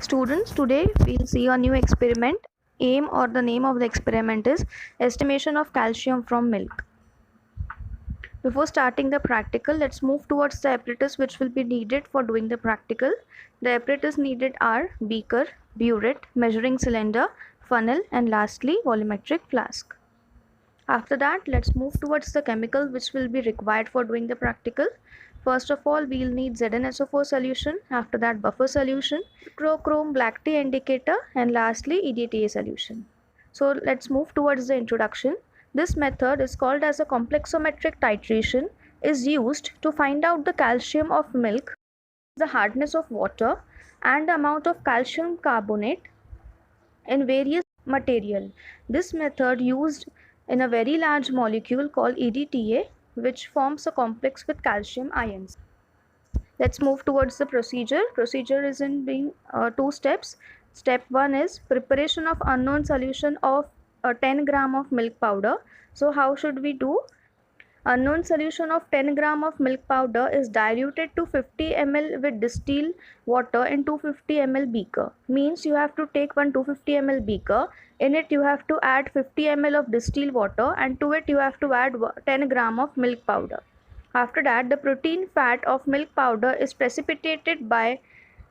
Students, today we'll see a new experiment. Aim or the name of the experiment is estimation of calcium from milk. Before starting the practical, let's move towards the apparatus which will be needed for doing the practical. The apparatus needed are beaker, burette, measuring cylinder, funnel, and lastly volumetric flask. After that, let's move towards the chemical which will be required for doing the practical. First of all, we'll need ZnSO4 solution, after that buffer solution, chrome black tea indicator, and lastly EDTA solution. So let's move towards the introduction. This method is called as a complexometric titration, is used to find out the calcium of milk, the hardness of water, and the amount of calcium carbonate in various material. This method used in a very large molecule called EDTA, which forms a complex with calcium ions. Let's move towards the procedure. Procedure is in being two steps. Step 1 is preparation of unknown solution of 10 gram of milk powder. So how should we do? Unknown solution of 10 gram of milk powder is diluted to 50 ml with distilled water in 250 ml beaker. Means you have to take one 250 ml beaker. In it you have to add 50 ml of distilled water, and to it you have to add 10 gram of milk powder. After that, the protein fat of milk powder is precipitated by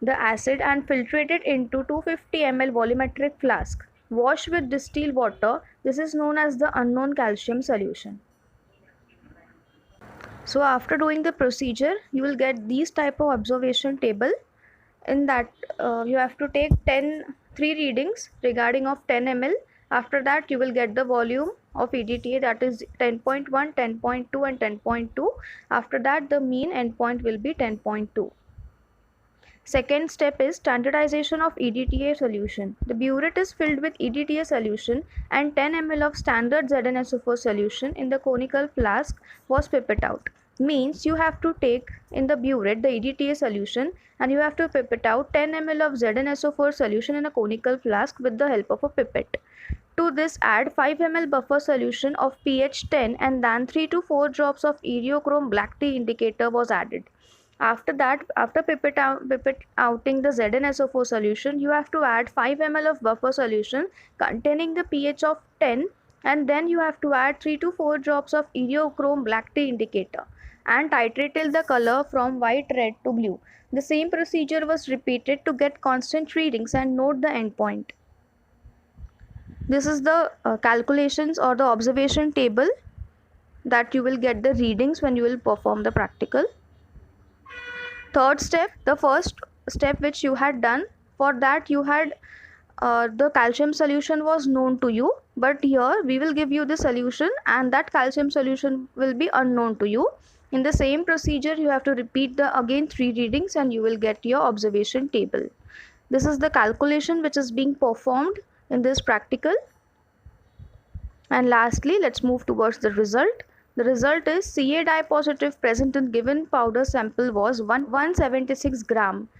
the acid and filtrated into 250 ml volumetric flask. Wash with distilled water. This is known as the unknown calcium solution. So after doing the procedure, you will get these type of observation table. In that you have to take 3 readings regarding of 10 ml. After that you will get the volume of EDTA, that is 10.1, 10.2 and 10.2. After that the mean endpoint will be 10.2. Second step is standardization of EDTA solution. The burette is filled with EDTA solution and 10 ml of standard ZnSO4 solution in the conical flask was pipette out. Means you have to take in the burette the EDTA solution and you have to pipette out 10 ml of ZnSO4 solution in a conical flask with the help of a pipette. To this, add 5 ml buffer solution of pH 10 and then 3 to 4 drops of eriochrome black tea indicator was added. After that, after pipette outing the ZnSO4 solution, you have to add 5 ml of buffer solution containing the pH of 10, and then you have to add 3 to 4 drops of eriochrome black tea indicator and titrate till the color from white, red to blue. The same procedure was repeated to get constant readings and note the endpoint. This is the calculations or the observation table that you will get the readings when you will perform the practical. Third step, the first step which you had done, for that you had the calcium solution was known to you, but here we will give you the solution and that calcium solution will be unknown to you. In the same procedure you have to repeat the again 3 readings and you will get your observation table. This is the calculation which is being performed in this practical. And lastly, let's move towards the result. The result is Ca dye positive present in given powder sample was 176 gram